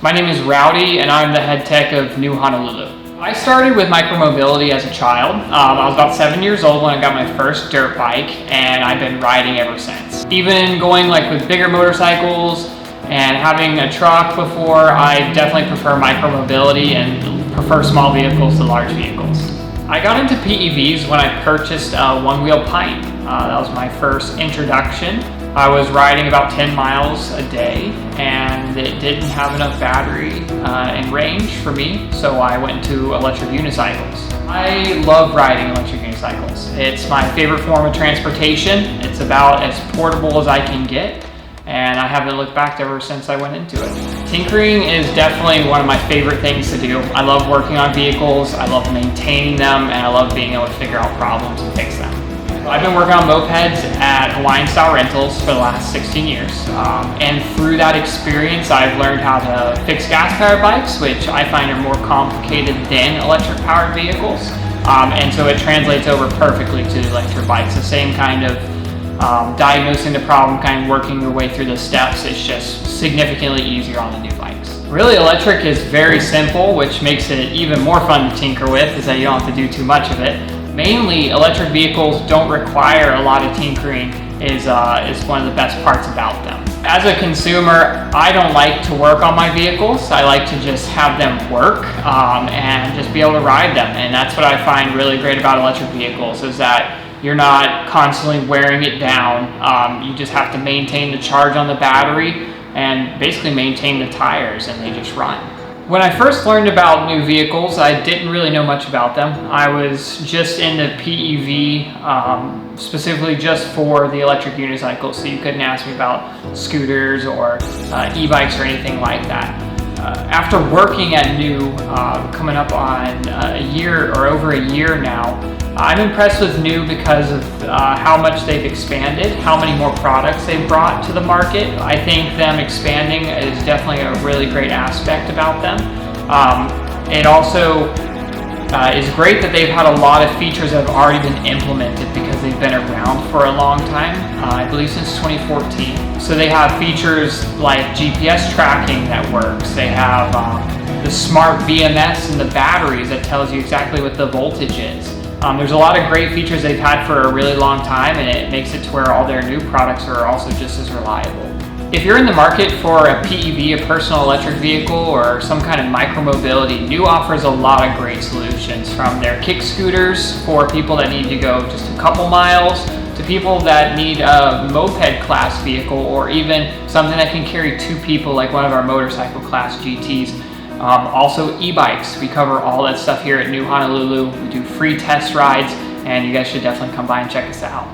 My name is Rowdy, and I'm the head tech of NIU Honolulu. I started with micromobility as a child. I was about 7 years old when I got my first dirt bike, and I've been riding ever since. Even going with bigger motorcycles and having a truck before, I definitely prefer micromobility and prefer small vehicles to large vehicles. I got into PEVs when I purchased a one-wheel Pine. That was my first introduction. I was riding about 10 miles a day, and it didn't have enough battery and range for me, so I went to electric unicycles. I love riding electric unicycles. It's my favorite form of transportation. It's about as portable as I can get, and I haven't looked back ever since I went into it. Tinkering is definitely one of my favorite things to do. I love working on vehicles, I love maintaining them, and I love being able to figure out problems and fix them. I've been working on mopeds at Hawaiian Style Rentals for the last 16 years. And through that experience, I've learned how to fix gas-powered bikes, which I find are more complicated than electric-powered vehicles. And so it translates over perfectly to electric bikes. The same kind of diagnosing the problem, kind of working your way through the steps. It's just significantly easier on the new bikes. Really, electric is very simple, which makes it even more fun to tinker with, is that you don't have to do too much of it. Mainly, electric vehicles don't require a lot of tinkering is one of the best parts about them. As a consumer, I don't like to work on my vehicles. I like to just have them work and just be able to ride them. And that's what I find really great about electric vehicles, is that you're not constantly wearing it down. You just have to maintain the charge on the battery and basically maintain the tires, and they just run. When I first learned about new vehicles, I didn't really know much about them. I was just into PEV, specifically just for the electric unicycles, so you couldn't ask me about scooters or e-bikes or anything like that. After working at NIU, coming up on a year or over a year now, I'm impressed with NIU because of how much they've expanded, how many more products they've brought to the market. I think them expanding is definitely a really great aspect about them. It also is great that they've had a lot of features that have already been implemented because they've been around for a long time, I believe since 2014. So they have features like GPS tracking that works. They have the smart BMS and the batteries that tells you exactly what the voltage is. There's a lot of great features they've had for a really long time, and it makes it to where all their new products are also just as reliable. If you're in the market for a PEV, a personal electric vehicle, or some kind of micromobility, NIU offers a lot of great solutions, from their kick scooters for people that need to go just a couple miles, to people that need a moped class vehicle, or even something that can carry two people like one of our motorcycle class GTs. Also e-bikes, we cover all that stuff here at NIU Honolulu. We do free test rides, and you guys should definitely come by and check us out.